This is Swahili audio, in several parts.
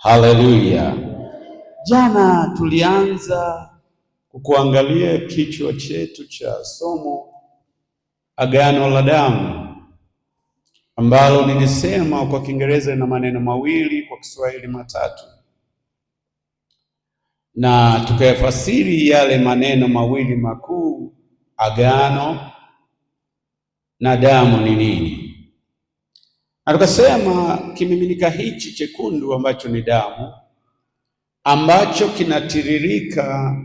Haleluya. Jana tulianza kuangalia kichwa chetu cha somo Agano la Damu, ambalo nilisema kwa Kiingereza ina maneno mawili, kwa Kiswahili matatu, na tukayafasiri yale maneno mawili makuu, agano na damu ni nini. Na tukasema kimiminika hichi chekundu ambacho ni damu, ambacho kinatiririka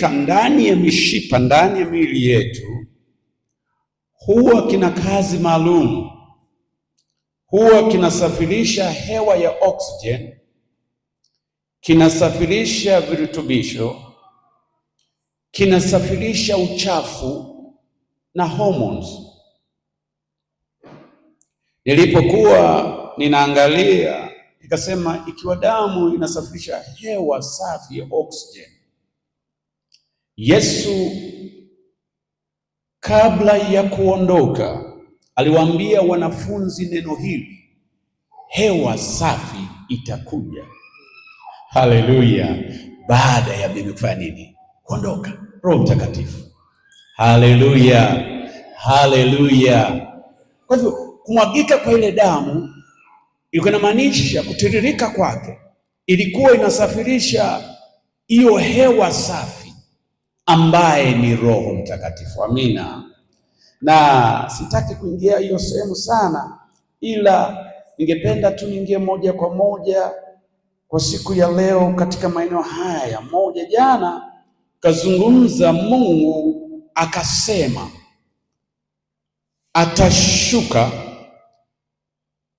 ndani ya mishipa, ndani ya miili yetu, huwa kina kazi maalum. Huwa kinasafirisha hewa ya oxygen, kinasafirisha virutubisho, kinasafirisha uchafu na hormones. Nilipokuwa ninaangalia nikasema, ikiwa damu inasafirisha hewa safi ya oxygen, Yesu kabla ya kuondoka aliwaambia wanafunzi neno hili, hewa safi itakuja. Haleluya! Baada ya mimi kufanya nini? Kuondoka, Roho Mtakatifu. Haleluya, haleluya. Kwa hivyo kumwagika kwa ile damu ilikuwa inamaanisha, kutiririka kwake ilikuwa inasafirisha hiyo hewa safi ambaye ni Roho Mtakatifu. Amina. Na sitaki kuingia hiyo sehemu sana, ila ningependa tu niingie moja kwa moja kwa siku ya leo katika maeneo haya. Moja, jana kazungumza, Mungu akasema atashuka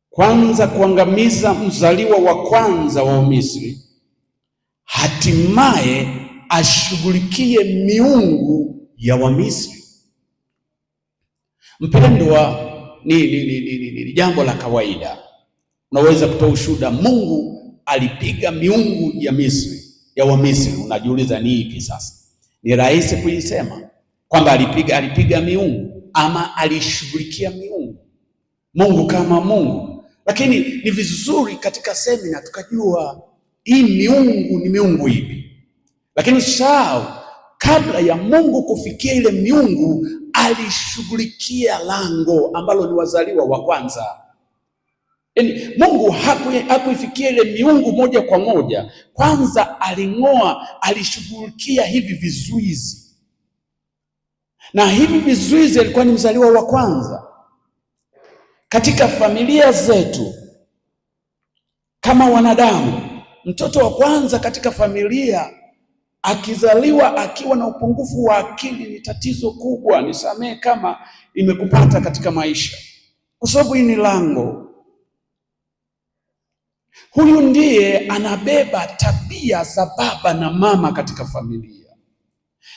kwanza kuangamiza mzaliwa wa kwanza wa Misri, hatimaye ashughulikie miungu ya Wamisri. Mpendwa, ni jambo la kawaida. Unaweza kutoa ushuhuda, Mungu alipiga miungu ya Misri, ya Wamisri. Unajiuliza ni ipi sasa? Ni rahisi kuisema kwamba alipiga miungu ama alishughulikia miungu, Mungu kama Mungu. Lakini ni vizuri katika semina tukajua hii miungu ni miungu ipi. Lakini usahau, kabla ya Mungu kufikia ile miungu, alishughulikia lango ambalo ni wazaliwa wa kwanza. Yaani Mungu hakuifikia ile miungu moja kwa moja. Kwanza alishughulikia hivi vizuizi, na hivi vizuizi alikuwa ni mzaliwa wa kwanza. Katika familia zetu kama wanadamu, mtoto wa kwanza katika familia akizaliwa akiwa na upungufu wa akili ni tatizo kubwa. Nisamehe kama imekupata katika maisha, kwa sababu hii ni lango. Huyu ndiye anabeba tabia za baba na mama katika familia,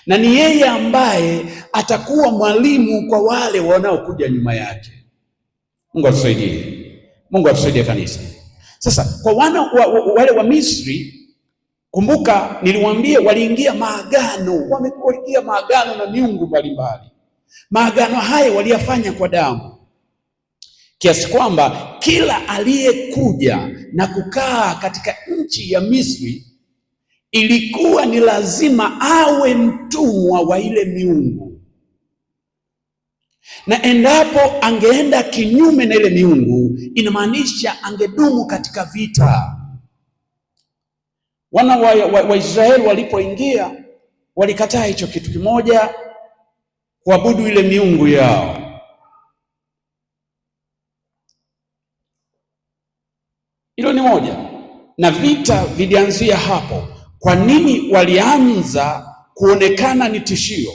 na ni yeye ambaye atakuwa mwalimu kwa wale wanaokuja nyuma yake. Mungu atusaidie. Mungu atusaidie kanisa. Sasa kwa wale wa Misri, kumbuka niliwaambia waliingia maagano, wamekuingia maagano na miungu mbalimbali. Maagano haya waliyafanya kwa damu, kiasi kwamba kila aliyekuja na kukaa katika nchi ya Misri ilikuwa ni lazima awe mtumwa wa ile miungu, na endapo angeenda kinyume na ile miungu, inamaanisha angedumu katika vita. Wana wa Israeli walipoingia, walikataa hicho kitu kimoja, kuabudu ile miungu yao. Hilo ni moja, na vita vilianzia hapo. Kwa nini walianza kuonekana ni tishio?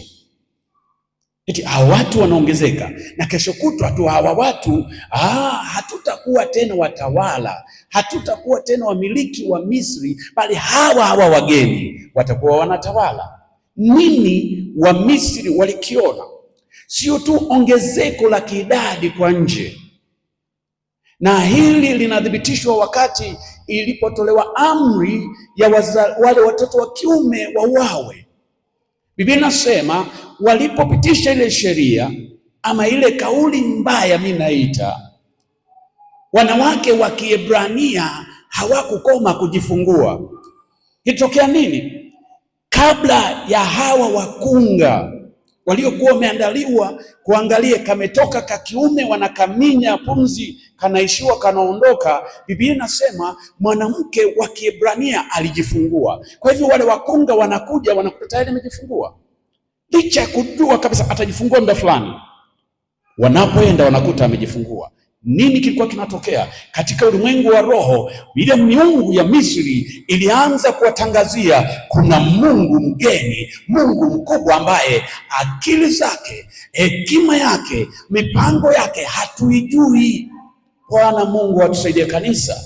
Eti hawa watu wanaongezeka, na kesho kutwa tu hawa watu hatutakuwa tena watawala, hatutakuwa tena wamiliki wa Misri, bali hawa wageni watakuwa wanatawala. Nini wa Misri walikiona? Sio tu ongezeko la kiidadi kwa nje, na hili linathibitishwa wakati ilipotolewa amri ya wale watoto wa kiume wauawe. Biblia inasema walipopitisha ile sheria ama ile kauli mbaya, mimi naita, wanawake wa Kiebrania hawakukoma kujifungua. Kitokea nini? Kabla ya hawa wakunga waliokuwa wameandaliwa kuangalia kametoka kakiume, wanakaminya pumzi, kanaishiwa, kanaondoka, Biblia inasema mwanamke wa Kiebrania alijifungua. Kwa hivyo wale wakunga wanakuja, wanakuta tayari amejifungua, licha ya kujua kabisa atajifungua muda fulani. Wanapoenda wanakuta amejifungua. Nini kilikuwa kinatokea katika ulimwengu wa roho? Ile miungu ya Misri ilianza kuwatangazia kuna Mungu mgeni, Mungu mkubwa ambaye akili zake, hekima yake, mipango yake hatuijui. Bwana Mungu atusaidie kanisa.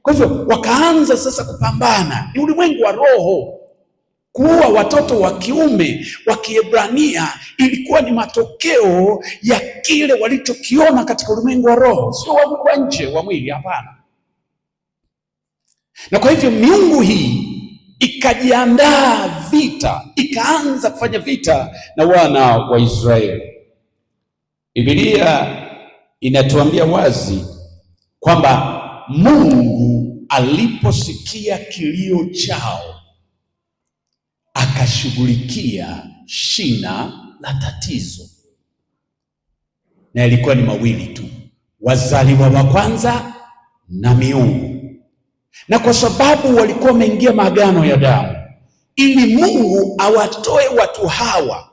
Kwa hivyo wakaanza sasa kupambana. Ni ulimwengu wa roho. Kuua watoto wa kiume wa Kiebrania ilikuwa ni matokeo ya kile walichokiona katika ulimwengu wa roho, sio wa nje wa mwili, hapana. Na kwa hivyo miungu hii ikajiandaa vita, ikaanza kufanya vita na wana wa Israeli. Biblia inatuambia wazi kwamba Mungu aliposikia kilio chao akashughulikia shina la tatizo, na ilikuwa ni mawili tu: wazaliwa wa kwanza na miungu. Na kwa sababu walikuwa wameingia maagano ya damu, ili Mungu awatoe watu hawa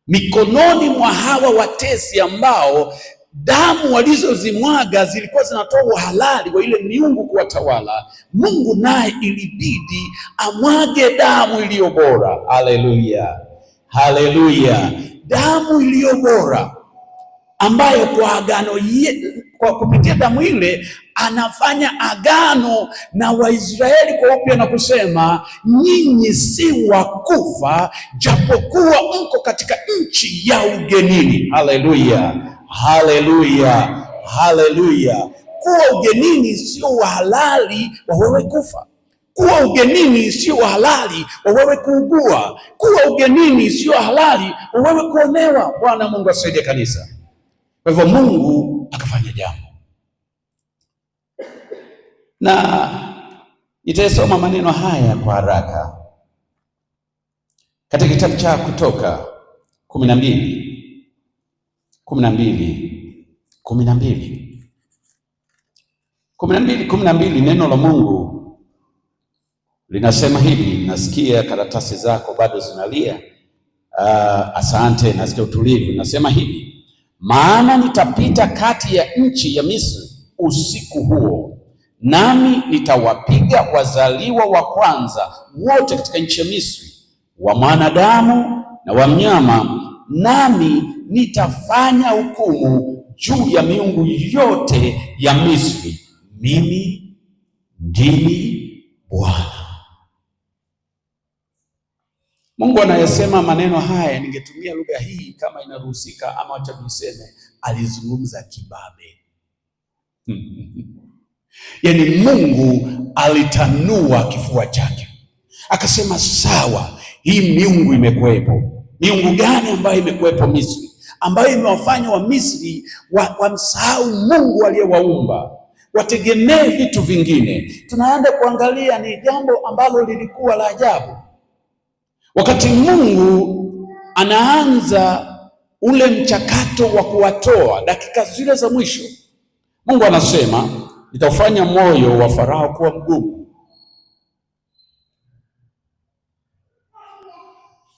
mikononi mwa hawa watesi ambao damu walizozimwaga zilikuwa zinatoa uhalali wa ile miungu kuwatawala, Mungu naye ilibidi amwage damu iliyo bora. Haleluya, haleluya! Damu iliyo bora ambayo kwa agano kwa kupitia damu ile anafanya agano na Waisraeli kwa upya na kusema, nyinyi si wa kufa japokuwa mko katika nchi ya ugenini. Haleluya, haleluya, haleluya! Kuwa ugenini sio uhalali wa wewe kufa. Kuwa ugenini sio uhalali wa wewe kuugua. Kuwa ugenini sio halali wa wewe kuonewa. Bwana Mungu asaidie kanisa. Kwa hivyo Mungu akafanya jambo, na nitasoma maneno haya kwa haraka katika kitabu cha Kutoka 12. Neno la Mungu linasema hivi. Nasikia karatasi zako bado zinalia. Asante, nasikia utulivu. Nasema hivi: maana nitapita kati ya nchi ya Misri usiku huo, nami nitawapiga wazaliwa wa kwanza wote katika nchi ya Misri, wa mwanadamu na wa mnyama, nami nitafanya hukumu juu ya miungu yote ya Misri. Mimi ndimi Bwana. Mungu anayesema maneno haya, ningetumia lugha hii kama inaruhusika, ama acha niseme alizungumza kibabe. Yaani Mungu alitanua kifua chake akasema, sawa, hii miungu imekuwepo. Miungu gani ambayo imekuwepo Misri, ambayo imewafanya wa Misri wamsahau Mungu aliyewaumba, wategemee vitu vingine? Tunaenda kuangalia ni jambo ambalo lilikuwa la ajabu. Wakati Mungu anaanza ule mchakato wa kuwatoa, dakika zile za mwisho, Mungu anasema, nitafanya moyo wa Farao kuwa mgumu.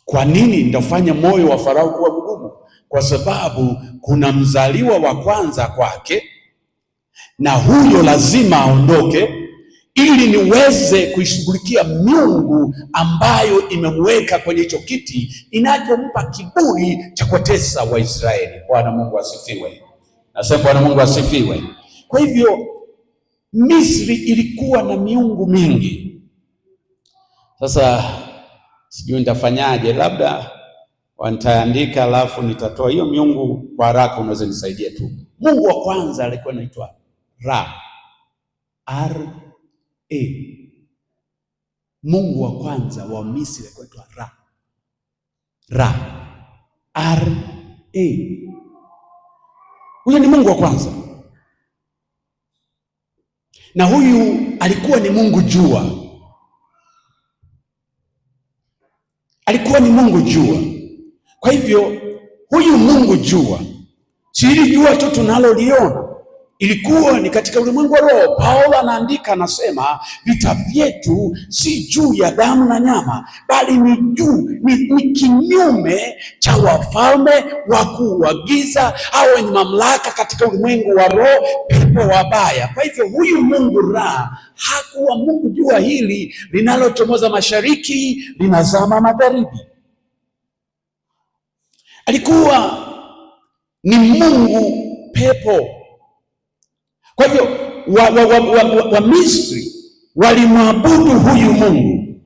Kwa nini nitafanya moyo wa Farao kuwa mgumu? Kwa sababu kuna mzaliwa wa kwanza kwake, na huyo lazima aondoke ili niweze kuishughulikia miungu ambayo imemweka kwenye hicho kiti, inachompa kiburi cha kuwatesa Waisraeli. Bwana Mungu asifiwe. Nasema Bwana Mungu asifiwe. Kwa hivyo Misri ilikuwa na miungu mingi. Sasa sijui nitafanyaje, labda wanitaandika alafu nitatoa hiyo miungu kwa haraka. Unaweza nisaidia tu. Mungu wa kwanza alikuwa anaitwa Ra. Mungu wa kwanza wa Misri alikuwa anaitwa Ra. Huyo ni Mungu wa kwanza. na huyu alikuwa ni Mungu jua, alikuwa ni Mungu jua. Kwa hivyo huyu Mungu jua si hili jua tu tunaloliona, ilikuwa ni katika ulimwengu wa roho. Paulo anaandika, anasema vita vyetu si juu ya damu na nyama, bali ni kinyume cha wafalme, wakuu wa giza, au wenye mamlaka katika ulimwengu wa roho, pepo wabaya. Kwa hivyo huyu Mungu Ra hakuwa Mungu jua hili linalochomoza mashariki linazama magharibi. Alikuwa ni Mungu pepo. Kwa hivyo wa Misri walimwabudu huyu Mungu,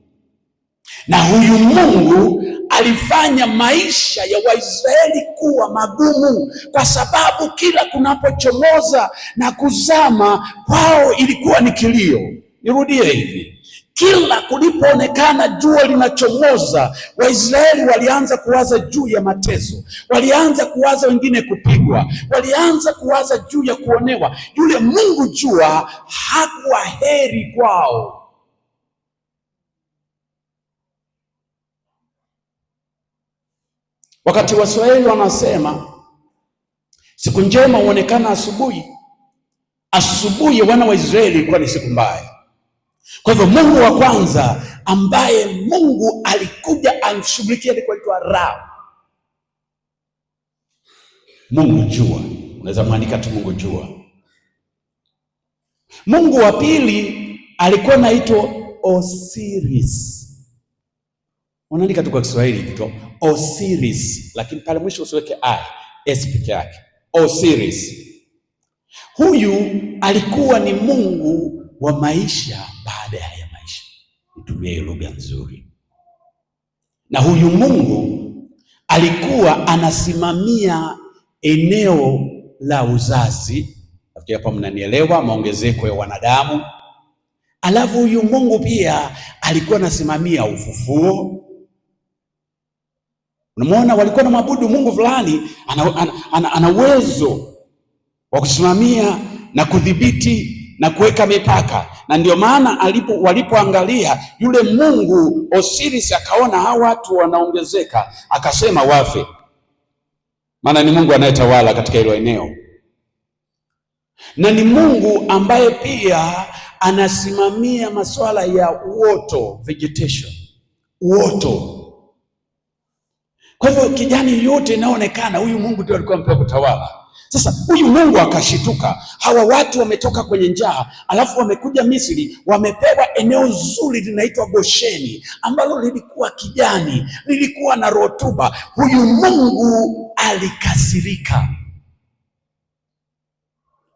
na huyu Mungu alifanya maisha ya Waisraeli kuwa magumu, kwa sababu kila kunapochomoza na kuzama kwao ilikuwa ni kilio. Nirudie hivi, kila kulipoonekana jua linachomoza, Waisraeli walianza kuwaza juu ya mateso, walianza kuwaza wengine kupigwa, walianza kuwaza juu ya kuonewa. Yule Mungu jua hakuwa heri kwao. Wakati Waswahili wanasema siku njema huonekana asubuhi, asubuhi wana wa Israeli ilikuwa ni siku mbaya. Kwa hivyo Mungu wa kwanza ambaye Mungu alikuja amshughulikia alikuwa anaitwa Ra, Mungu jua. Unaweza mwandika tu Mungu jua. Mungu wa pili alikuwa anaitwa Osiris. Unaandika tu kwa Kiswahili kitu Osiris, lakini pale mwisho usiweke s peke yake. Osiris huyu alikuwa ni Mungu wa maisha baada ya maisha, nitumie lugha nzuri. Na huyu Mungu alikuwa anasimamia eneo la uzazi. Nafikiri hapa mnanielewa, maongezeko ya wanadamu. Alafu huyu Mungu pia alikuwa anasimamia ufufuo. Unamwona, walikuwa na maabudu Mungu fulani ana uwezo wa kusimamia na kudhibiti na kuweka mipaka. Na ndio maana walipoangalia yule Mungu Osiris, akaona hawa watu wanaongezeka, akasema wafe, maana ni Mungu anayetawala katika hilo eneo, na ni Mungu ambaye pia anasimamia masuala ya uoto, vegetation, uoto. Kwa hivyo kijani yote inaonekana huyu Mungu ndio alikuwa amepewa kutawala. Sasa huyu Mungu akashituka, hawa watu wametoka kwenye njaa, alafu wamekuja Misri, wamepewa eneo zuri linaitwa Gosheni, ambalo lilikuwa kijani, lilikuwa na rutuba. Huyu Mungu alikasirika.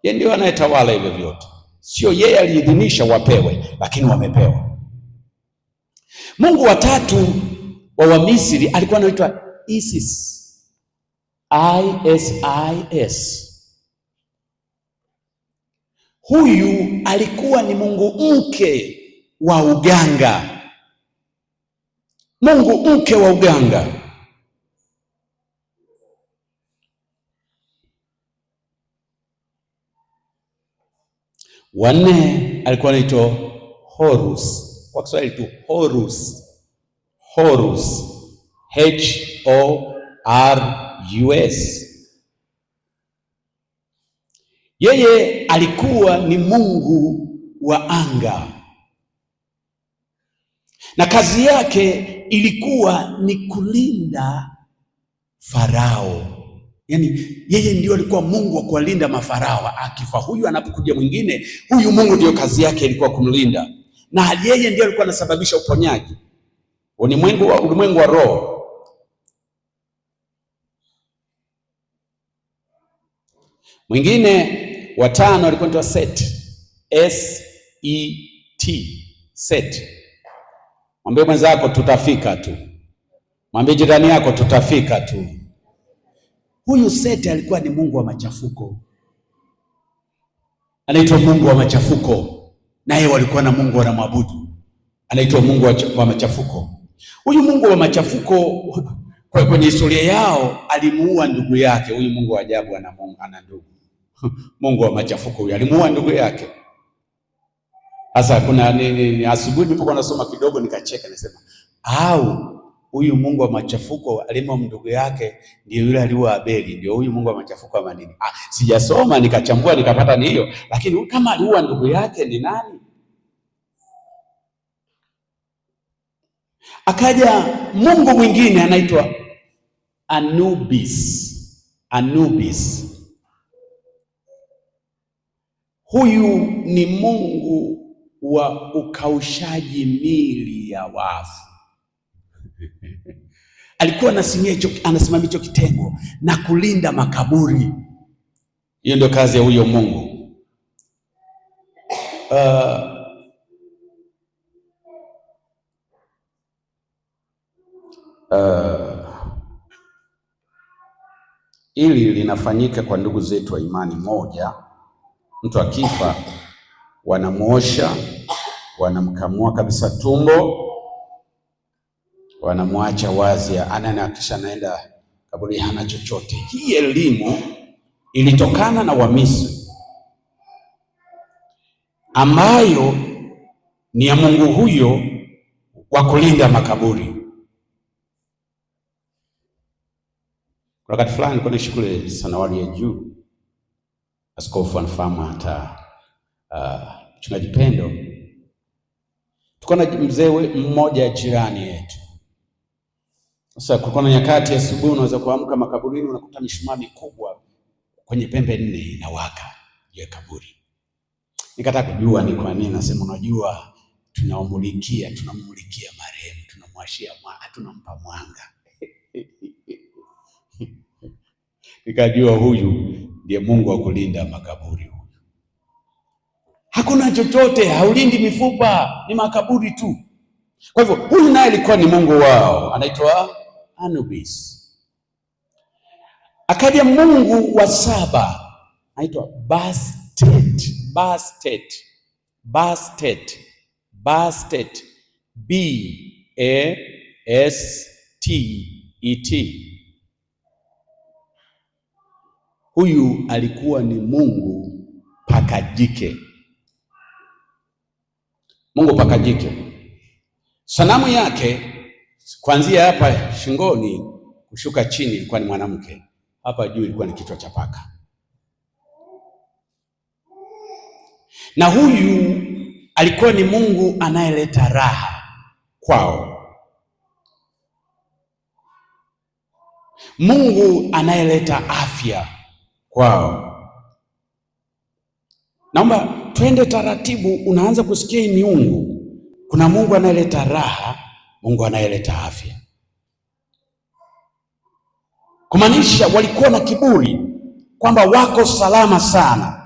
Yeye ndio anayetawala hivyo vyote, sio yeye aliidhinisha wapewe, lakini wamepewa. Mungu wa tatu wa Wamisri alikuwa anaitwa Isis. ISIS. Huyu alikuwa ni mungu mke wa uganga, mungu mke wa uganga. Wanne alikuwa anaitwa Horus, kwa Kiswahili tu Horus. Horus, HORUS. Yeye alikuwa ni mungu wa anga, na kazi yake ilikuwa ni kulinda Farao. Yaani yeye ndio alikuwa mungu wa kuwalinda mafarao. Akifa huyu, anapokuja mwingine, huyu mungu ndio kazi yake ilikuwa kumlinda, na yeye ndio alikuwa anasababisha uponyaji ulimwengu wa roho. Mwingine watano alikuwa anaitwa Set, SET, Set. Mwambie mwenzako tutafika tu, mwambie jirani yako tutafika tu. Huyu Set alikuwa ni mungu wa machafuko, anaitwa mungu wa machafuko, naye walikuwa na mungu wanamwabudu anaitwa mungu wa machafuko. Huyu mungu wa machafuko kwenye historia yao alimuua ndugu yake. Huyu mungu wa ajabu ana ndugu. Mungu wa machafuko huyu alimuua ndugu yake. Sasa kuna asubuhi nilipokuwa nasoma kidogo nikacheka, nisema au huyu Mungu wa machafuko alima ndugu yake ndio yule aliua Abeli, ndio huyu Mungu wa machafuko ama nini? Sijasoma nikachambua nikapata ni hiyo, lakini kama aliua ndugu yake ni nani? Akaja Mungu mwingine anaitwa Anubis. Anubis huyu ni mungu wa ukaushaji mili ya wafu. Alikuwa anasimamia hicho kitengo na kulinda makaburi. Hiyo ndio kazi ya huyo Mungu. Hili linafanyika kwa ndugu zetu wa imani moja. Mtu akifa wanamuosha, wanamkamua kabisa tumbo, wanamwacha wazi, kisha anaenda kaburi, hana chochote. Hii elimu ilitokana na Wamisri ambayo ni ya Mungu huyo wa kulinda makaburi. Wakati fulani nilikuwa naishi kule Sanawari ya juu, askofu anafahamu hata mchungaji Pendo, tuko na mzee mmoja jirani yetu. Sasa kulikuwa na nyakati asubuhi unaweza kuamka makaburini unakuta mishumaa mikubwa kwenye pembe 4 inawaka juu ya kaburi. Nikataka kujua ni kwa nini. Nasema unajua, tunammulikia marehemu, tunamwashia tunampa mwanga. Nikajua huyu ndiye Mungu wa kulinda makaburi. Huyu hakuna chochote, haulindi mifupa, ni makaburi tu. Kwa hivyo huyu naye alikuwa ni Mungu wao, anaitwa Anubis. Akaja Mungu wa 7 anaitwa Bastet. Bastet. Huyu alikuwa ni Mungu pakajike. Mungu pakajike. Sanamu yake kuanzia hapa shingoni kushuka chini ilikuwa ni mwanamke, hapa juu ilikuwa ni kichwa cha paka. Na huyu alikuwa ni Mungu anayeleta raha kwao, Mungu anayeleta afya kwao. Naomba twende taratibu, unaanza kusikia hii miungu. Kuna Mungu anayeleta raha, Mungu anayeleta afya. Kumaanisha walikuwa na kiburi kwamba wako salama sana.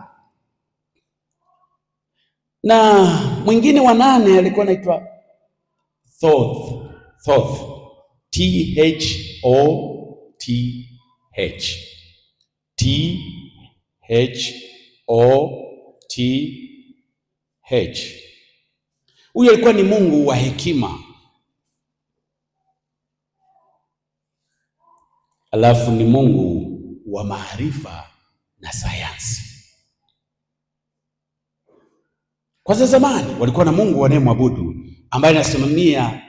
Na mwingine wa 8 alikuwa anaitwa Thoth. Thoth. Huyu alikuwa ni Mungu wa hekima. Alafu ni Mungu wa maarifa na sayansi. Kwa zamani walikuwa na Mungu wanayemwabudu ambaye anasimamia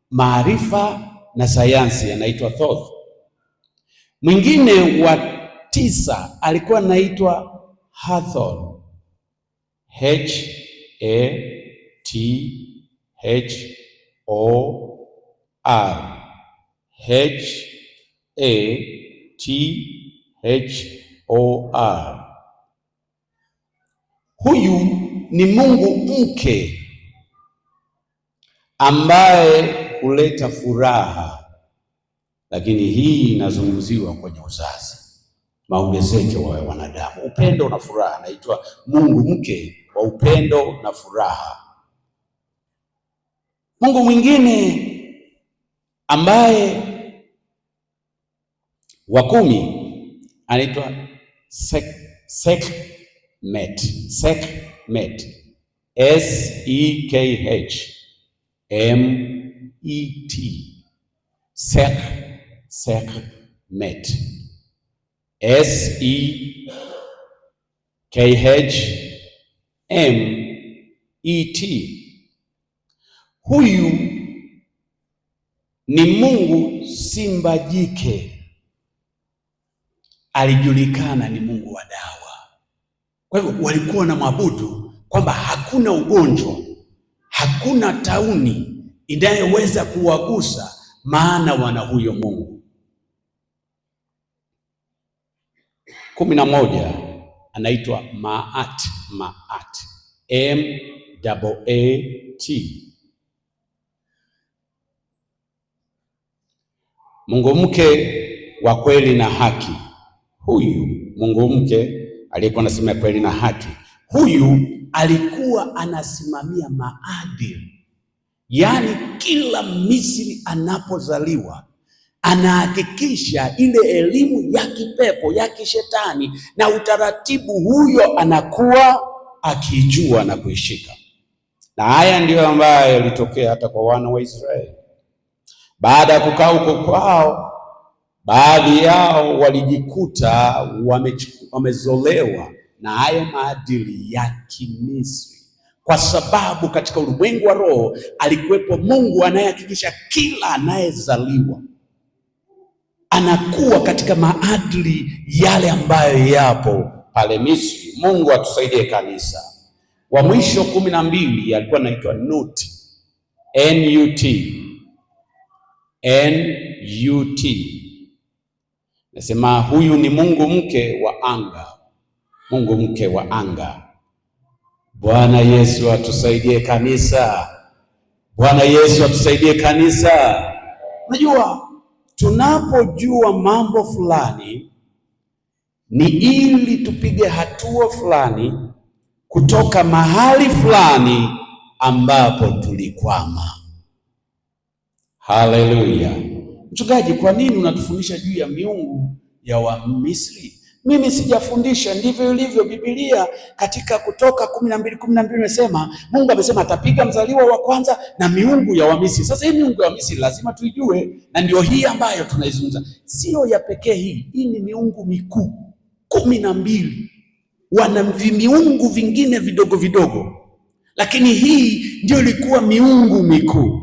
maarifa na sayansi, anaitwa Thoth. Mwingine wa 9 alikuwa anaitwa Hathor. Hathor. Huyu ni Mungu mke ambaye huleta furaha, lakini hii inazungumziwa kwenye uzazi, maongezeko wa wanadamu, upendo na furaha. Anaitwa Mungu mke wa upendo na furaha. Mungu mwingine ambaye wa 10 anaitwa Sekhmet. Sekhmet. Sekhmet. Huyu ni Mungu simba jike, alijulikana ni Mungu wa dawa. Kwa hivyo walikuwa wanamwabudu kwamba hakuna ugonjwa, hakuna tauni inayoweza kuwagusa, maana wana huyo Mungu. 11 anaitwa Maat, M-A-A-T. Mungu mke wa kweli na haki. Huyu Mungu mke aliyekuwa anasimamia kweli na haki, huyu alikuwa anasimamia maadili. Yaani kila Misri anapozaliwa anahakikisha ile elimu ya kipepo ya kishetani na utaratibu huyo anakuwa akijua na kuishika. Na haya ndiyo ambayo yalitokea hata kwa wana wa Israeli. Baada ya kukaa huko kwao, baadhi yao walijikuta wamezolewa na hayo maadili ya Kimisri, kwa sababu katika ulimwengu wa roho alikuwepo Mungu anayehakikisha kila anayezaliwa anakuwa katika maadili yale ambayo yapo pale Misri. Mungu atusaidie kanisa. Wa mwisho 12 alikuwa anaitwa Nut, N-U-T. Nasema huyu ni Mungu mke wa anga, Mungu mke wa anga. Bwana Yesu atusaidie kanisa. Bwana Yesu atusaidie kanisa. Unajua, tunapojua mambo fulani ni ili tupige hatua fulani kutoka mahali fulani ambapo tulikwama. Haleluya. Mchungaji, kwa nini unatufundisha juu ya miungu ya Wamisri? Mimi sijafundisha, ndivyo ilivyo Biblia. Katika Kutoka 12:12 imesema, Mungu amesema atapiga mzaliwa wa kwanza na miungu ya Wamisri. Sasa hii miungu ya Wamisri lazima tuijue, na ndio hii ambayo tunaizungumza. Sio ya pekee hii ni miungu mikuu 12. Wana miungu vingine vidogo vidogo, lakini hii ndio ilikuwa miungu mikuu.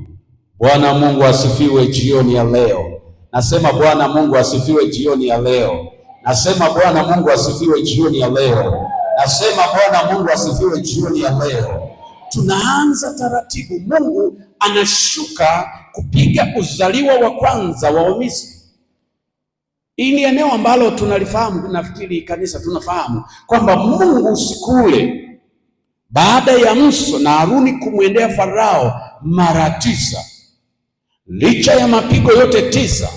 Bwana Mungu asifiwe jioni ya leo. Nasema Bwana Mungu asifiwe jioni ya leo. Nasema Bwana Mungu asifiwe jioni ya leo. Nasema Bwana Mungu asifiwe jioni ya leo. Tunaanza taratibu. Mungu anashuka kupiga uzaliwa wa kwanza wa Wamisri. Hii ni eneo ambalo tunalifahamu, nafikiri kanisa tunafahamu kwamba Mungu usiku ule baada ya Musa na Haruni kumwendea Farao mara 9, licha ya mapigo yote 9,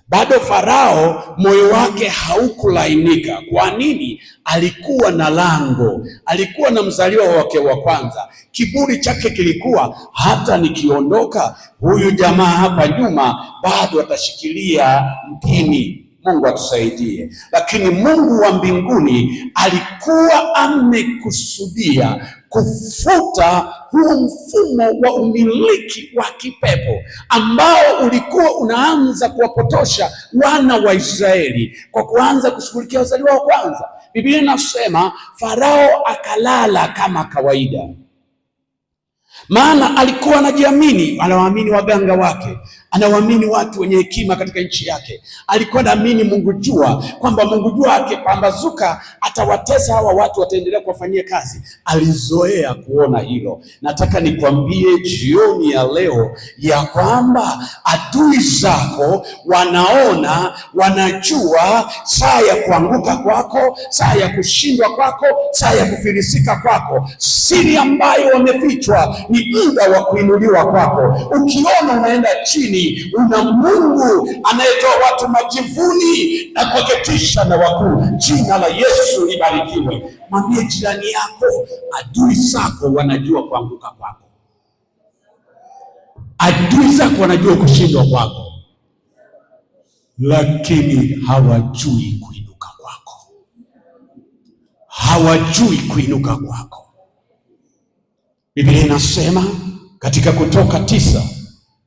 bado Farao moyo wake haukulainika. Kwa nini? Alikuwa na lango, alikuwa na mzaliwa wake wa kwanza. Kiburi chake kilikuwa hata nikiondoka, huyu jamaa hapa nyuma bado atashikilia mpini. Mungu atusaidie. Lakini Mungu wa mbinguni alikuwa amekusudia kufuta huu mfumo wa umiliki wa kipepo ambao ulikuwa unaanza kuwapotosha wana wa Israeli kwa kuanza kushughulikia wazaliwa wa kwanza. Biblia inasema Farao akalala kama kawaida, maana alikuwa anajiamini, anawaamini waganga wake, anawaamini watu wenye hekima katika nchi yake. Alikuwa anaamini Mungu jua, kwamba Mungu jua akipambazuka atawatesa hawa watu, wataendelea kuwafanyia kazi. Alizoea kuona hilo. Nataka nikwambie jioni ya leo ya kwamba adui zako wanaona, wanajua saa ya kuanguka kwako, saa ya kushindwa kwako, saa ya kufilisika kwako. Siri ambayo wamefichwa ni muda wa kuinuliwa kwako. Ukiona unaenda chini, una Mungu anayetoa watu majivuni na kuwaketisha na wakuu. Jina la Yesu libarikiwe. Mwambie jirani yako, adui zako wanajua kuanguka kwako, adui zako wanajua kushindwa kwako, lakini hawajui kuinuka kwako, hawajui kuinuka kwako. Biblia inasema katika Kutoka 9,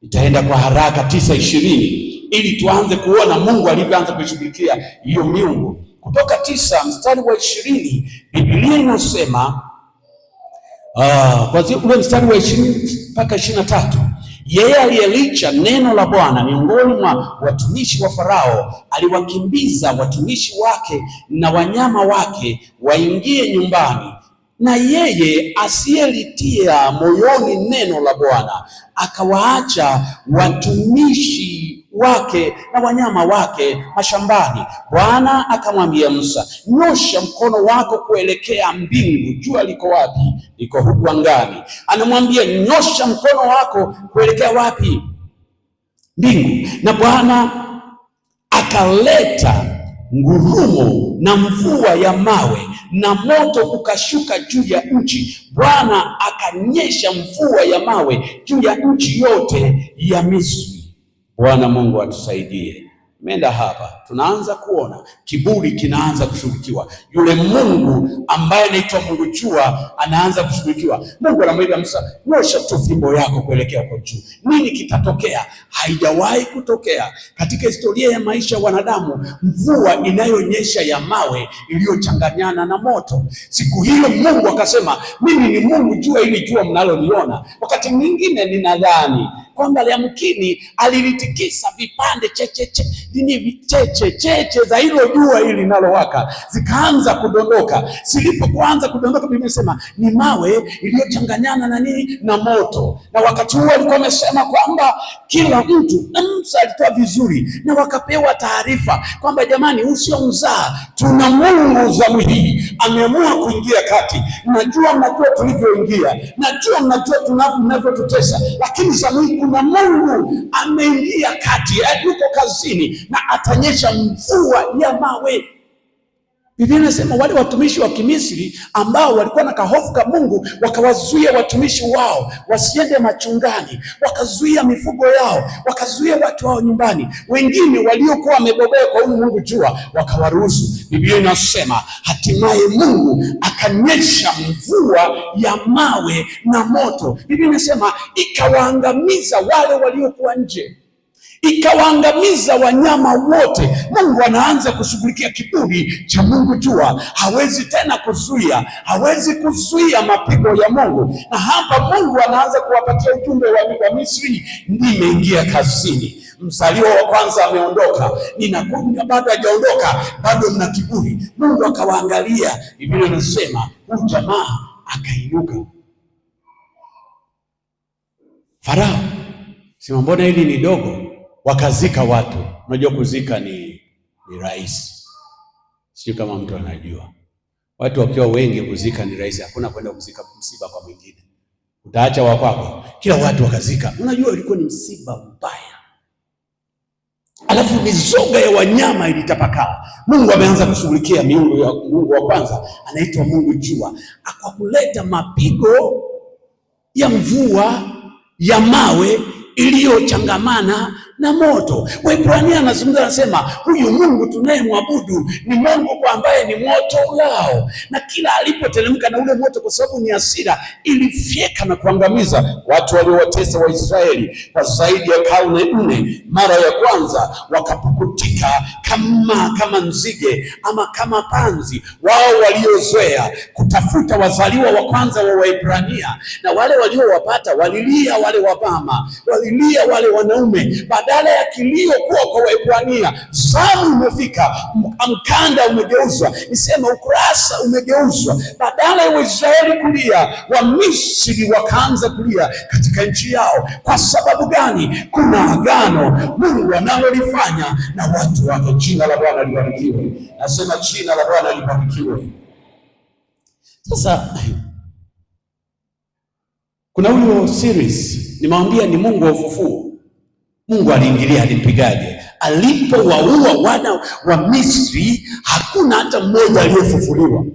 itaenda kwa haraka 9:20 ili tuanze kuona Mungu alivyoanza kuishughulikia hiyo miungu. Kutoka 9 mstari wa 20, Biblia inasema Kwa ule mstari wa 20 mpaka 23, yeye aliyelicha neno la Bwana miongoni mwa watumishi wa Farao aliwakimbiza watumishi wake na wanyama wake waingie nyumbani, na yeye asiyelitia moyoni neno la Bwana akawaacha watumishi wake na wanyama wake mashambani. Bwana akamwambia Musa, nyosha mkono wako kuelekea mbingu. Jua liko wapi? Liko huku angani. Anamwambia nyosha mkono wako kuelekea wapi? Mbingu. Na Bwana akaleta ngurumo na mvua ya mawe na moto ukashuka juu ya nchi. Bwana akanyesha mvua ya mawe juu ya nchi yote ya Misri. Bwana Mungu atusaidie. Menda hapa tunaanza kuona kiburi kinaanza kushughulikiwa. Yule Mungu ambaye anaitwa Mungu jua anaanza kushughulikiwa. Mungu anamwambia Musa, nyosha tu fimbo yako kuelekea huko juu. Nini kitatokea? Haijawahi kutokea katika historia ya maisha ya wanadamu mvua inayonyesha ya mawe iliyochanganyana na moto. Siku hiyo Mungu akasema, mimi ni Mungu jua, ili jua mnaloliona. Wakati mwingine ninadhani kwamba yamkini alilitikisa vipande cheche za hilo jua hili linalowaka, zikaanza kudondoka. Zilipoanza kudondoka, Biblia inasema ni mawe iliyochanganyana na nini? Na moto. Na wakati huo alikuwa amesema kwamba kila mtu, na Musa alitoa vizuri, na wakapewa taarifa kwamba jamani, usio mzaa, tuna Mungu zamu hii ameamua kuingia kati. Najua mnajua tulivyoingia, najua mnajua tunavyotutesa, lakini zamu hii kuna Mungu ameingia kati, yuko kazini na atanyesha mvua ya mawe. Biblia inasema wale watumishi wa Kimisri ambao walikuwa na kahofu ka Mungu, wakawazuia watumishi wao wasiende machungani, wakazuia mifugo yao, wakazuia watu wao nyumbani. Wengine waliokuwa wamebobea kwa huyu Mungu jua wakawaruhusu. Biblia inasema hatimaye Mungu akanyesha mvua ya mawe na moto. Biblia inasema ikawaangamiza wale waliokuwa nje, ikawaangamiza wanyama wote. Mungu anaanza kushughulikia kiburi cha Mungu jua. Hawezi tena kuzuia, hawezi kuzuia mapigo ya Mungu. Na hapa Mungu anaanza kuwapatia ujumbe wa Misri, nimeingia kazini. Mzaliwa wa kwanza ameondoka, ninakuja bado hajaondoka, bado mna kiburi. Mungu akawaangalia. Biblia inasema huyu jamaa akainuka. Farao sema, mbona hili ni dogo? Wakazika watu. Unajua kuzika ni rahisi, sio kama mtu anajua. Watu wakiwa wengi kuzika ni rahisi, hakuna kwenda kuzika msiba kwa mwingine. Utaacha wa kwako, kila watu wakazika. Unajua ilikuwa ni msiba mbaya. Alafu mizoga ya wanyama ilitapakaa. Mungu ameanza kushughulikia miungu ya Mungu wa kwanza anaitwa Mungu jua, akakuleta mapigo ya mvua ya mawe iliyochangamana na moto. Waebrania anazungumza, anasema huyu Mungu tunayemwabudu ni Mungu ambaye ni moto ulao, na kila alipoteremka na ule moto, kwa sababu ni hasira, ilifyeka na kuangamiza watu waliowatesa Waisraeli kwa zaidi ya karne 4. Mara ya kwanza wakapukutika kama nzige ama kama panzi, wao waliozoea kutafuta wazaliwa wa kwanza wa Waebrania, na wale waliowapata walilia wale wamama, walilia wale wanaume. Badala ya kilio kuwa kwa Waebrania, zamu imefika, mkanda umegeuzwa, nisema ukurasa umegeuzwa. Badala ya Waisraeli kulia, Wamisri wakaanza kulia katika nchi yao. Kwa sababu gani? Kuna agano Mungu analolifanya na watu wake. Jina la Bwana libarikiwe. Nasema jina la Bwana libarikiwe. Sasa kuna huyo series nimewambia ni Mungu wa ufufuo. Mungu aliingilia, alimpigaje? Alipowaua wana wa Misri, hakuna hata mmoja aliyefufuliwa.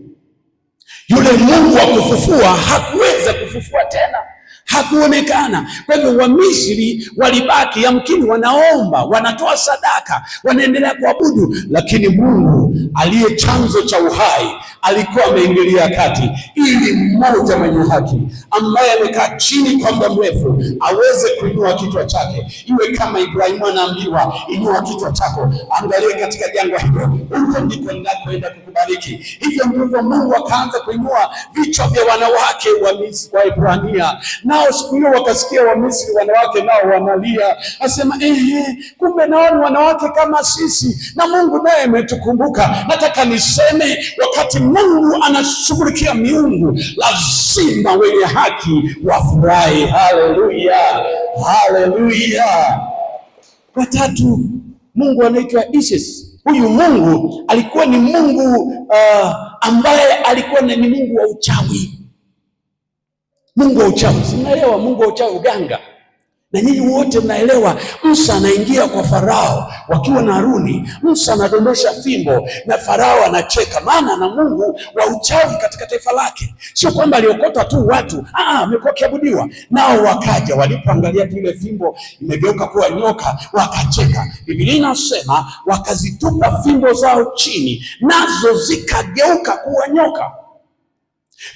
Yule Mungu wa kufufua hakuweza kufufua tena. hakuonekana. Kwa hivyo Wamisri walibaki, yamkini wanaomba, wanatoa sadaka, wanaendelea kuabudu, lakini Mungu aliye chanzo cha uhai alikuwa ameingilia kati, ili mmoja mwenye haki ambaye amekaa chini kwa muda mrefu aweze kuinua kichwa chake. Iwe kama Ibrahimu anaambiwa, inua kichwa chako, angalia katika jangwa hilo, huko ndiko ninakoenda kukubariki. Hivyo ndivyo Mungu akaanza kuinua vichwa vya wanawake wa Ibrania. Nao siku hiyo wakasikia Wamisri wanawake nao wanalia, asema kumbe nao ni wanawake kama sisi, na Mungu naye ametukumbuka. Nataka niseme, wakati Mungu anashughulikia miungu, lazima wenye haki wafurahi. Haleluya, haleluya. Kwa tatu, Mungu anaitwa Isis. Huyu Mungu alikuwa ni Mungu ambaye alikuwa ni Mungu wa uchawi. Mungu wa uchawi, mnaelewa Mungu wa uchawi, uganga. Na nyinyi wote mnaelewa, Musa anaingia kwa Farao wakiwa na Haruni. Musa anadondosha fimbo na Farao anacheka, maana na Mungu wa uchawi katika taifa lake. Sio kwamba aliokota tu watu, amekuwa kiabudiwa. Nao wakaja, walipoangalia ile fimbo imegeuka kuwa nyoka, wakacheka. Biblia inasema wakazitupa fimbo zao chini, nazo zikageuka kuwa nyoka.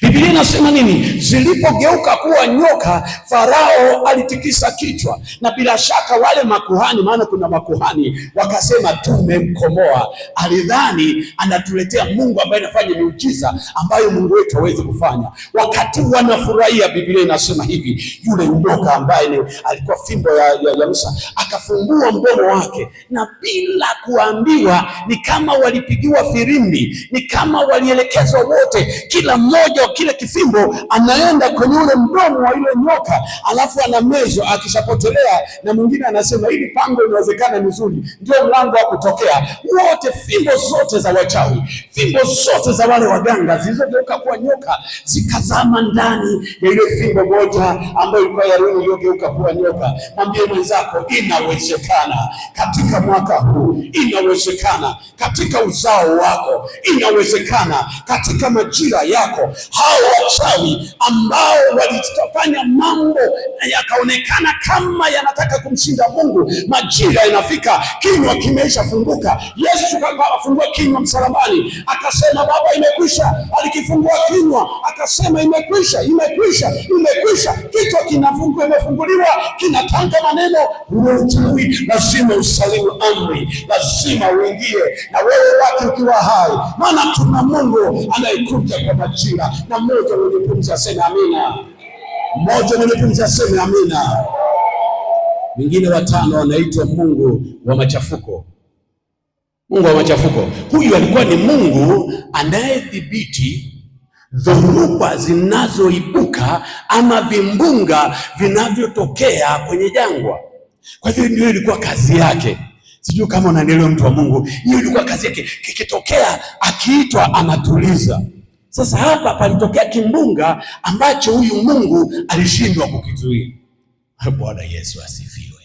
Biblia inasema nini? Zilipogeuka kuwa nyoka, Farao alitikisa kichwa, na bila shaka wale makuhani, maana kuna makuhani, wakasema tumemkomoa. Alidhani anatuletea Mungu ambaye anafanya miujiza ambayo Mungu wetu hawezi kufanya. Wakati wanafurahia, Biblia inasema hivi, yule nyoka ambaye alikuwa fimbo ya Musa akafungua mdomo wake, na bila kuambiwa, ni kama walipigiwa firimbi, ni kama walielekezwa wote, kila mmoja kile kifimbo anaenda kwenye ule mdomo wa ile nyoka, alafu anamezwa. Akishapotelea, na mwingine anasema hili pango inawezekana nzuri, ndio mlango wa kutokea. Wote, fimbo zote za wachawi, fimbo zote za wale waganga zilizogeuka kuwa nyoka, zikazama ndani ya ile fimbo moja ambayo ilikuwa ya Haruni iliyogeuka kuwa nyoka. Mwambie mwenzako, inawezekana katika mwaka huu, inawezekana katika uzao wako, inawezekana katika majira yako. Hao wachawi ambao walifanya mambo yakaonekana kama yanataka kumshinda Mungu, majira yanafika, kinywa kimeishafunguka. Yesu akafungua kinywa msalabani, akasema Baba, imekwisha. Alikifungua kinywa akasema imekwisha, imekwisha, imekwisha. Kichwa imefunguliwa, kinatamka maneno. Uchawi lazima usalimu amri, lazima uingie na wewe wake ukiwa hai, maana tuna Mungu anayekuja kwa majira. Na mmoja mwenye pumzi aseme amina. Mmoja mwenye pumzi aseme amina. Mwingine watano anaitwa Mungu wa machafuko. Mungu wa machafuko, huyu alikuwa ni Mungu anayedhibiti dhoruba zinazoibuka ama vimbunga vinavyotokea kwenye jangwa. Kwa hivyo ndio ilikuwa kazi yake. Sijui kama unanielewa, mtu wa Mungu. Hiyo ilikuwa kazi yake, kikitokea akiitwa anatuliza. Sasa hapa palitokea kimbunga ambacho huyu Mungu alishindwa kukizuia. Bwana Yesu asifiwe.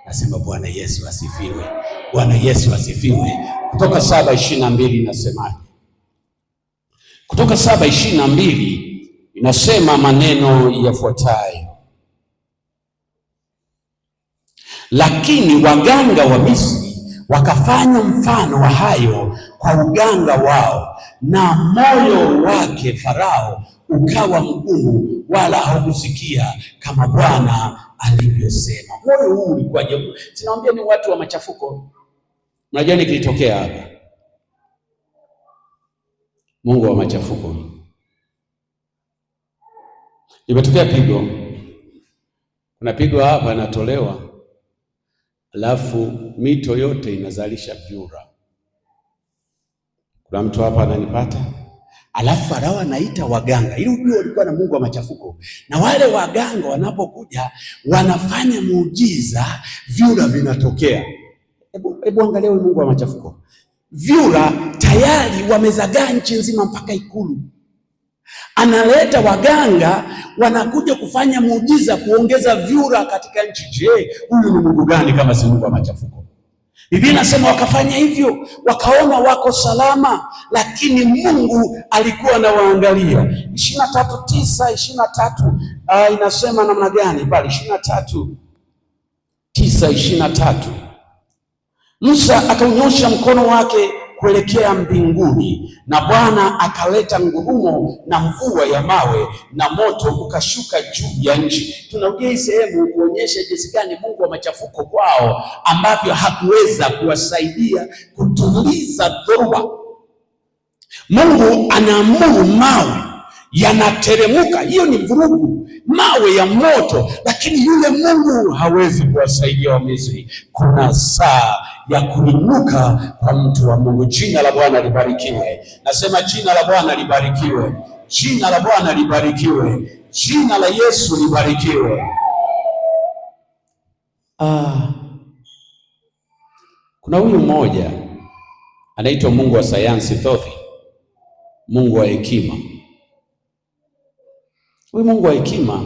Nasema Bwana Yesu asifiwe. Bwana Yesu asifiwe. Kutoka 7:22 inasemaje? Kutoka 7:22 inasema maneno yafuatayo: lakini waganga wa Misri wakafanya mfano wa hayo kwa uganga wao, na moyo wake Farao ukawa mgumu, wala hakusikia kama Bwana alivyosema. Moyo huu ulikuwa je? Sinaambia ni watu wa machafuko. Unajua nini kilitokea hapa? Mungu wa machafuko. Imetokea pigo. Kuna pigo hapa inatolewa, alafu mito yote inazalisha vyura. Kuna mtu hapa ananipata? Alafu Farao anaita waganga, ili ujue walikuwa na Mungu wa machafuko. Na wale waganga wanapokuja wanafanya muujiza, vyura vinatokea. Hebu angalia Mungu wa machafuko. Vyura tayari wamezagaa nchi nzima mpaka Ikulu. Analeta waganga, wanakuja kufanya muujiza kuongeza vyura katika nchi. Je, huyu ni Mungu gani kama si Mungu wa machafuko? Biblia inasema wakafanya hivyo, wakaona wako salama, lakini Mungu alikuwa anawaangalia. 23:9 inasema namna gani? Bali 23:9 Musa akaunyosha mkono wake kuelekea mbinguni, na Bwana akaleta ngurumo na mvua ya mawe na moto ukashuka juu ya nchi. Tunarudia hii sehemu kuonyesha jinsi gani Mungu wa machafuko kwao ambavyo hakuweza kuwasaidia kutuliza dhoruba. Mungu anaamuru mawe yanateremuka, hiyo ni vurugu, mawe ya moto, lakini yule Mungu hawezi kuwasaidia Wamisri. Kuna saa ya kuinuka kwa mtu wa Mungu. Jina la Bwana libarikiwe. Nasema jina la Bwana libarikiwe, jina la Bwana libarikiwe, jina la Yesu libarikiwe. Kuna huyu mmoja anaitwa Mungu wa sayansi Thothi, Mungu wa hekima. Huyu Mungu wa hekima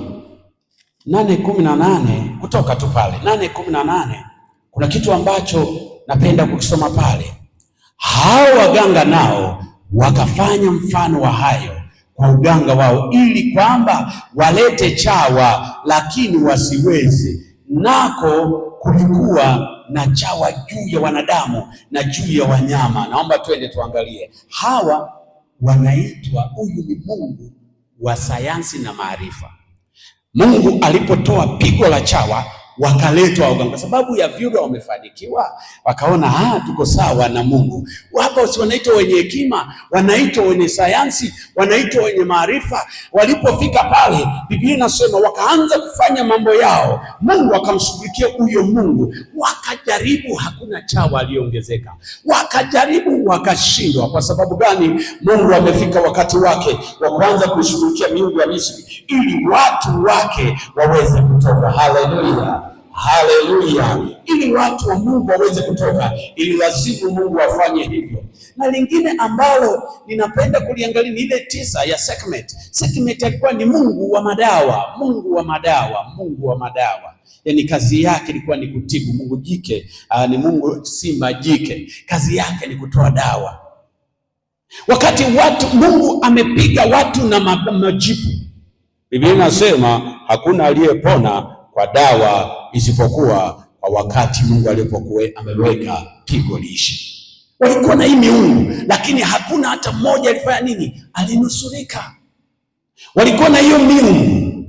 8:18 kutoka tu pale 8:18 kuna kitu ambacho napenda kukisoma pale. Hao waganga nao wakafanya mfano wa hayo kwa uganga wao, ili kwamba walete chawa, lakini wasiweze. Nako kulikuwa na chawa juu ya wanadamu na juu ya wanyama. Naomba twende tuangalie hawa wanaitwa, huyu ni Mungu wa sayansi na maarifa. Mungu alipotoa pigo la chawa, wakaletwa waganga, kwa sababu ya vyura wamefanikiwa, wakaona tuko sawa na Mungu. Hapa si wanaitwa wenye hekima, wanaitwa wenye sayansi, wanaitwa wenye maarifa. Walipofika pale, Biblia inasema wakaanza kufanya mambo yao, Mungu akamshughulikia huyo Mungu. Wakajaribu, hakuna chawa aliongezeka. Wakajaribu, wakashindwa. Kwa sababu gani? Mungu amefika wakati wake wa kuanza kuishughulikia miungu ya Misri ili watu wake waweze kutoka. Haleluya, haleluya! Ili watu wa Mungu waweze kutoka, ili lazimu Mungu afanye hivyo. Na lingine ambalo ninapenda kuliangalia ni ile 9 ya Sekhmet. Sekhmet alikuwa ni Mungu wa madawa, Mungu wa madawa, Mungu wa madawa. Yaani kazi yake ilikuwa ni kutibu. Mungu jike, ni Mungu simba jike, kazi yake ni kutoa dawa. Wakati Mungu amepiga watu na majipu, Biblia inasema hakuna aliyepona kwa dawa isipokuwa kwa wakati Mungu alipokuwa ameweka pigo liishi. Walikuwa na hii miungu, lakini hakuna hata mmoja alifanya nini? Alinusurika. Walikuwa na hiyo miungu,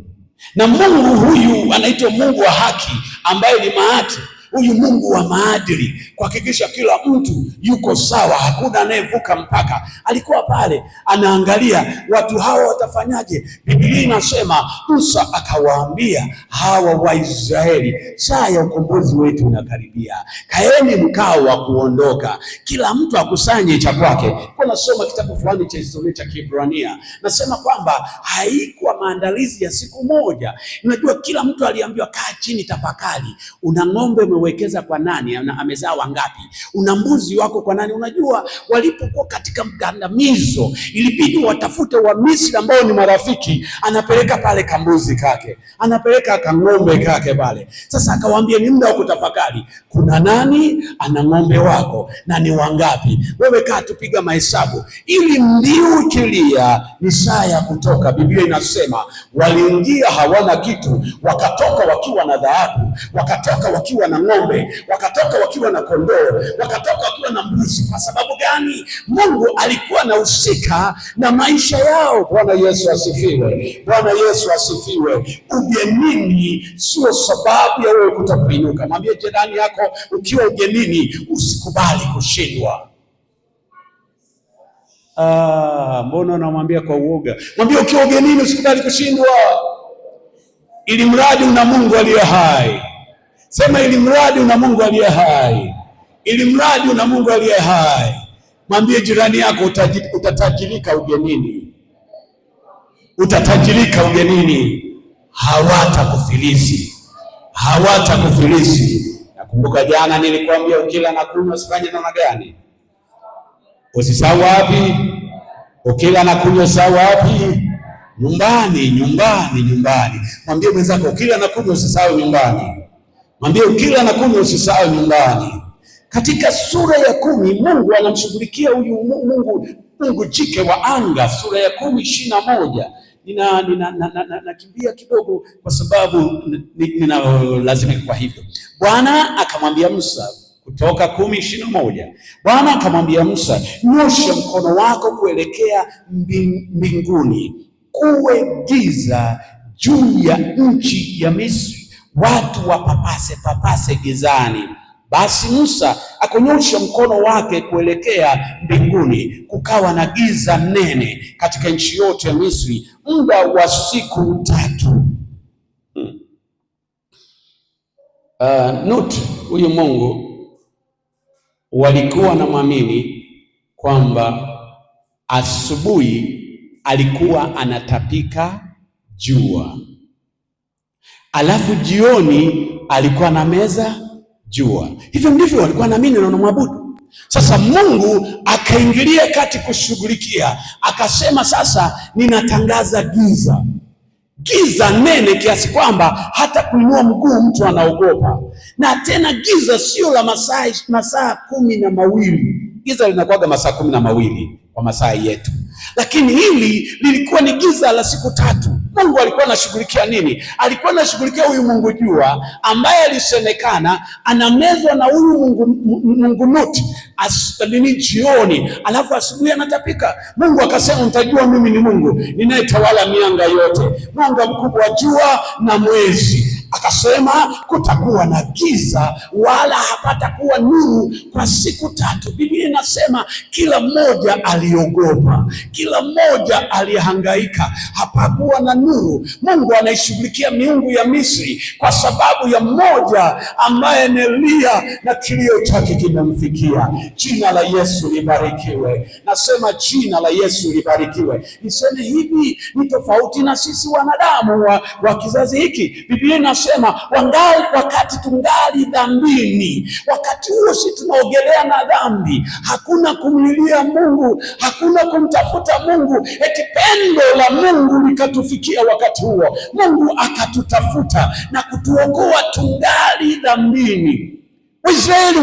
na Mungu huyu anaitwa Mungu wa haki, ambaye ni maati. Huyu Mungu wa maadili, kuhakikisha kila mtu yuko sawa, hakuna anayevuka mpaka. Alikuwa pale anaangalia watu hawa watafanyaje. Biblia inasema Musa akawaambia hawa Waisraeli, saa ya ukombozi wetu unakaribia, kaeni mkao wa kuondoka, kila mtu akusanye cha kwake. Kwa nasoma kitabu fulani cha historia cha Kiebrania, nasema kwamba haikuwa maandalizi ya siku moja. Unajua, kila mtu aliambiwa kaa chini, tafakari, una ng'ombe umewekeza kwa nani? Amezaa wangapi? Una mbuzi wako kwa nani? Unajua, walipokuwa katika mgandamizo, ilibidi watafute Wamisri ambao ni marafiki. Anapeleka pale kambuzi kake, anapeleka kang'ombe kake pale. Sasa akawaambia ni muda wa kutafakari, kuna nani ana ng'ombe wako na ni wangapi? Wewe kaa tupiga mahesabu, ili mbiu ikilia ni saa ya kutoka. Biblia inasema waliingia hawana kitu, wakatoka wakiwa na dhahabu, wakatoka wakiwa na ng'ombe, wakatoka wakiwa na kondoo, wakatoka wakiwa na mbuzi. Kwa sababu gani? Mungu alikuwa anahusika na maisha yao. Bwana Yesu asifiwe, Bwana Yesu asifiwe. Ugenini sio sababu ya wewe kutokuinuka. Mwambie jirani yako, ukiwa ugenini usikubali kushindwa. Mbona unamwambia kwa uoga? Mwambie ukiwa ugenini usikubali kushindwa, ili mradi una Mungu aliye hai. Sema ili mradi una Mungu aliye hai, ili mradi una Mungu aliye hai. Mwambie jirani yako, utatajirika ugenini, utatajirika ugenini. Hawatakufilisi, hawatakufilisi. Nakumbuka jana nilikwambia ukila na kunywa usifanye namna gani? Usisahau wapi? Ukila na kunywa usisahau wapi? Nyumbani, nyumbani, nyumbani. Mwambie mwenzako ukila na kunywa usisahau nyumbani. Mwambie ukila na kunywa usisahau nyumbani. Katika sura ya 10 Mungu anamshughulikia huyu Mungu jike wa anga, sura ya 10:21. Nakimbia kidogo kwa sababu ninalazimika. Kwa hivyo Bwana akamwambia Musa, Kutoka 10:21, Bwana akamwambia Musa, nyosha mkono wako kuelekea mbinguni, kuwe giza juu ya nchi ya Misri, watu wapapase gizani. Basi Musa akanyosha mkono wake kuelekea mbinguni, kukawa na giza nene katika nchi yote ya Misri muda wa siku 3. Huyu Mungu walikuwa na mwamini kwamba asubuhi alikuwa anatapika jua, alafu jioni alikuwa na meza jua. Hivyo ndivyo walikuwa naamini na wanamwabudu. Sasa Mungu akaingilia kati kushughulikia, akasema sasa ninatangaza giza nene kiasi kwamba hata kuinua mguu mtu anaogopa. Na tena giza sio la masaa 12. Giza linakuwaga masaa 12 kwa masaa yetu, lakini hili lilikuwa ni giza la siku 3. Mungu alikuwa anashughulikia nini? Alikuwa anashughulikia huyu Mungu jua ambaye alisemekana anamezwa na huyu Mungu Nuti jioni, alafu asubuhi anatapika. Mungu akasema mtajua mimi ni Mungu ninayetawala mianga yote, mwanga mkubwa wa jua na mwezi. Akasema kutakuwa na giza wala hapatakuwa nuru kwa siku 3. Biblia inasema kila mmoja aliogopa, kila mmoja alihangaika, hapakuwa na nuru. Mungu anaishughulikia miungu ya Misri kwa sababu ya mmoja ambaye Nelia na kilio chake kimemfikia. Jina la Yesu libarikiwe. Nasema jina la Yesu libarikiwe. Niseme hivi, ni tofauti na sisi wanadamu wa kizazi hiki. Biblia inasema wakati tungali dhambini, wakati huo si tunaogelea na dhambi, hakuna kumlilia Mungu, hakuna kumtafuta Mungu, eti pendo la Mungu likatufikia. Wakati huo Mungu akatutafuta na kutuokoa tungali dhambini. Waisraeli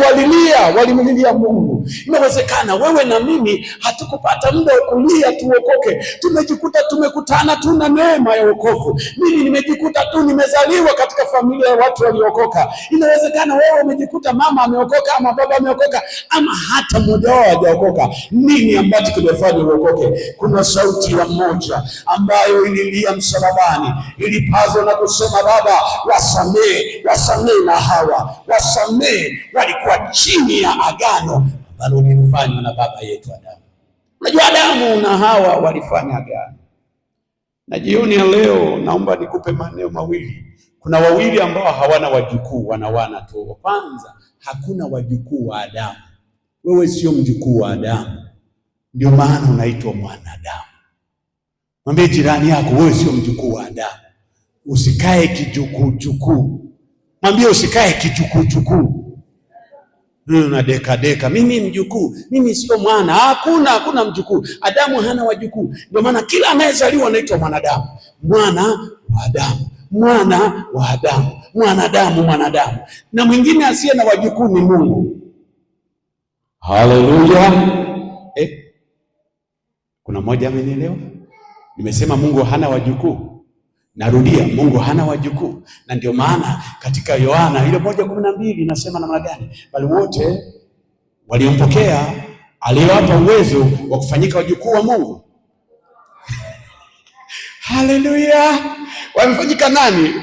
walimlilia Mungu. Inawezekana wewe na mimi hatukupata muda wa kulia tuokoke. Tumejikuta tumekutana tu na neema ya wokovu. Mimi nimejikuta tu nimezaliwa katika familia ya watu waliokoka. Inawezekana wewe umejikuta mama ameokoka ama baba ameokoka ama hata mmoja wao hajaokoka. Nini ambacho kimefanya uokoke? Kuna sauti ya mmoja ambayo ililia msalabani, ilipazwa na kusema, Baba wasamee na hawa wasamee. Walikuwa chini ya agano ambalo lilifanywa na baba yetu Adamu. Unajua Adamu na Hawa walifanya agano. Na jioni ya leo naomba nikupe maneno mawili. Kuna wawili ambao hawana wajukuu, wana tu. Kwanza, hakuna wajukuu wa Adamu. Wewe sio mjukuu wa Adamu, ndio maana unaitwa mwanadamu. Mwambie jirani yako, wewe sio mjukuu wa Adamu. Usikae kijukuu. Mwambie usikae kijukuu. Na deka mimi mjukuu, mimi sio mwana. Hakuna mjukuu. Adamu hana wajukuu. Ndio maana kila anayezaliwa anaitwa mwanadamu, mwana wa Adamu, mwana wa Adamu, mwanadamu. Na mwingine asiye na wajukuu ni Mungu. Haleluya. Kuna mmoja amenielewa? Nimesema Mungu hana wajukuu. Narudia, Mungu hana wajukuu. Na ndio maana katika Yohana ile 1:12 inasema namna gani? Bali wote waliompokea aliwapa uwezo wa kufanyika wajukuu wa Mungu. Haleluya. Wamefanyika nani?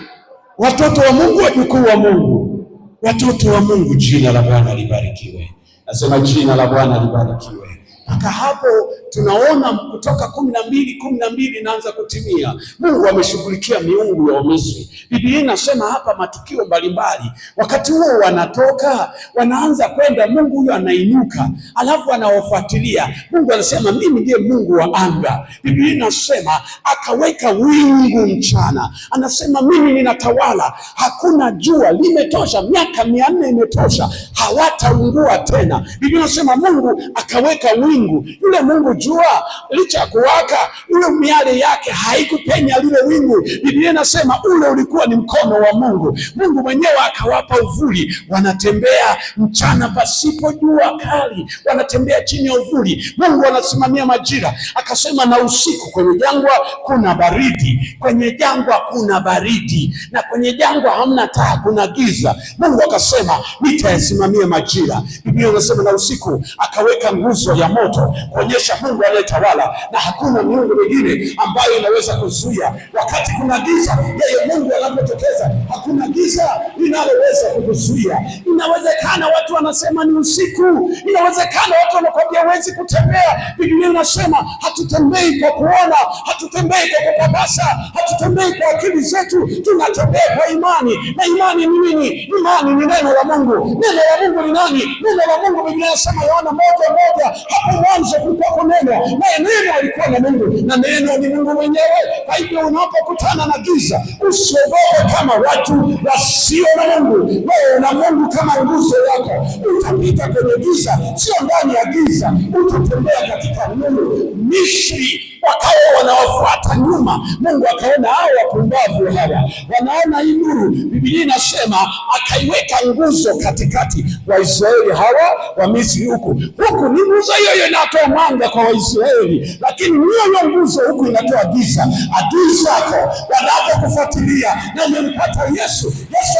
Watoto wa Mungu, wajukuu wa Mungu. Watoto wa Mungu. Jina la Bwana libarikiwe. Nasema jina la Bwana libarikiwe. Mpaka hapo tunaona Kutoka 12:12 inaanza kutimia. Mungu ameshughulikia miungu ya Misri. Biblia inasema hapa matukio mbalimbali. Wakati huo wanatoka, wanaanza kwenda, Mungu huyo anainuka, alafu anawafuatilia. Mungu anasema mimi ndiye Mungu wa anga. Biblia inasema akaweka wingu mchana. Anasema mimi ninatawala, hakuna jua, limetosha, miaka 400 imetosha, hawataungua tena. Biblia inasema Mungu akaweka wingu. Yule Mungu jua licha ya kuwaka, ule miale yake haikupenya lile wingu. Biblia inasema ule ulikuwa ni mkono wa Mungu. Mungu mwenyewe akawapa uvuli, wanatembea mchana pasipo jua kali, wanatembea chini ya uvuli. Mungu anasimamia majira, akasema na usiku kwenye jangwa kuna baridi, kwenye jangwa kuna baridi, na kwenye jangwa hamna taa, kuna giza. Mungu akasema nitayasimamia majira. Biblia inasema na usiku akaweka nguzo ya moto kuonyesha Mungu anayetawala, na hakuna miungu mingine ambayo inaweza kuzuia. Wakati kuna giza, yeye Mungu anapotokeza, hakuna giza linaloweza kukuzuia. Inawezekana watu wanasema ni usiku, inawezekana watu wanakwambia huwezi kutembea. Biblia inasema hatutembei kwa kuona, hatutembei kwa kupapasa, hatutembei kwa akili zetu, tunatembea kwa imani. Na imani ni nini? Imani ni neno la Mungu. Neno la Mungu ni nani? Neno la Mungu, Biblia inasema Yohana 1:1, hapo mwanzo kulikuwa neno, naye neno alikuwa na Mungu, na neno ni Mungu mwenyewe. Kwa hivyo unapokutana na giza, usiogope kama watu wasio na Mungu. Wewe una Mungu kama nguzo yako. Utapita kwenye giza, sio ndani ya giza, utatembea katika nuru. Misri wakawa wanawafuata nyuma, Mungu akaona hao wapumbavu hawa wanaona hii nuru. Biblia inasema akaiweka nguzo katikati, Waisraeli hawa wa Misri huku ni nguzo hiyo inatoa mwanga kwa Waisraeli, lakini hiyo nguzo huku inatoa giza. Adui zako wanapokufuatilia na umempata Yesu,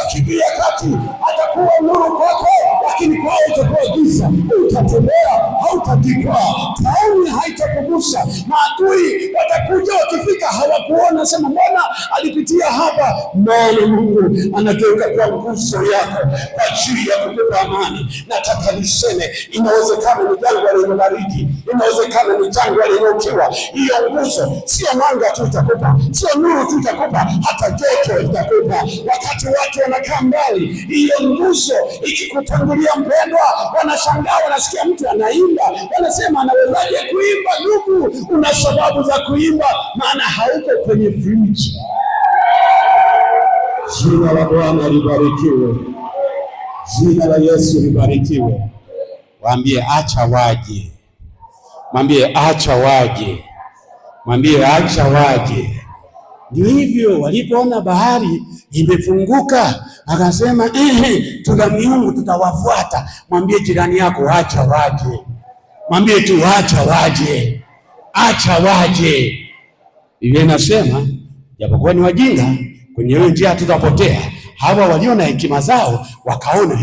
akiingia kati atakuwa nuru kwako, lakini kwao itakuwa giza. Utatembea, hautajikwaa, tauni haitakugusa. Maadui watakuja, wakifika hawakuona, sema mbona alipitia hapa? Maana Mungu anageuka kwa nguzo yako kwa ajili ya kukupa amani. Nataka niseme, inawezekana ni jangwa lenye baridi, inawezekana ni jangwa lenye ukiwa. Hiyo nguzo sio mwanga tu itakupa, sio nuru tu itakupa, hata joto itakupa. Wakati watu wanakaa mbali, hiyo nguzo ikikutangulia mpendwa, wanashangaa, wanasikia mtu anaimba, wanasema anawezaje kuimba? Ndugu, una sababu za kuimba, maana hauko kwenye friji. Jina la Bwana libarikiwe. Jina la Yesu libarikiwe. Waambie acha waje. Mwambie acha waje. Mwambie acha waje. Ndio hivyo, walipoona bahari imefunguka, akasema tuna miungu tutawafuata. Mwambie jirani yako acha waje. Mwambie tu acha waje. Acha waje. Biblia inasema japokuwa ni wajinga, kwenye hiyo njia tutapotea. Hawa waliona hekima zao, wakaona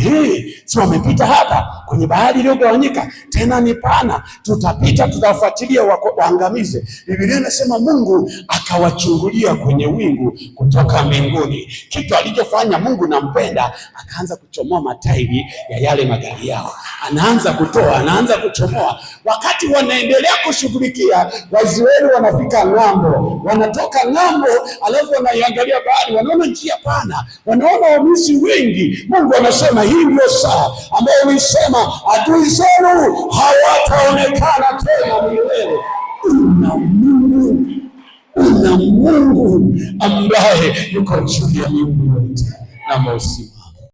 si wamepita hapa kwenye bahari iliyogawanyika, tena ni pana, tutapita, tutafuatilia waangamize. Biblia inasema Mungu akawachungulia kwenye wingu kutoka mbinguni. Kitu alichofanya Mungu nampenda, akaanza kuchomoa matairi ya yale magari yao, anaanza kutoa, anaanza kuchomoa. Wakati wanaendelea kushughulikia, Waisraeli wanafika ng'ambo, wanatoka ng'ambo, alafu wanaiangalia bahari, wanaona njia pana, wanaona Wamisri wengi. Mungu anasema hii ndio saa ambayo ulisema adui zenu hawataonekana tena milele. Una Mungu ambaye yuko juu ya miungu yote. Naomba usiku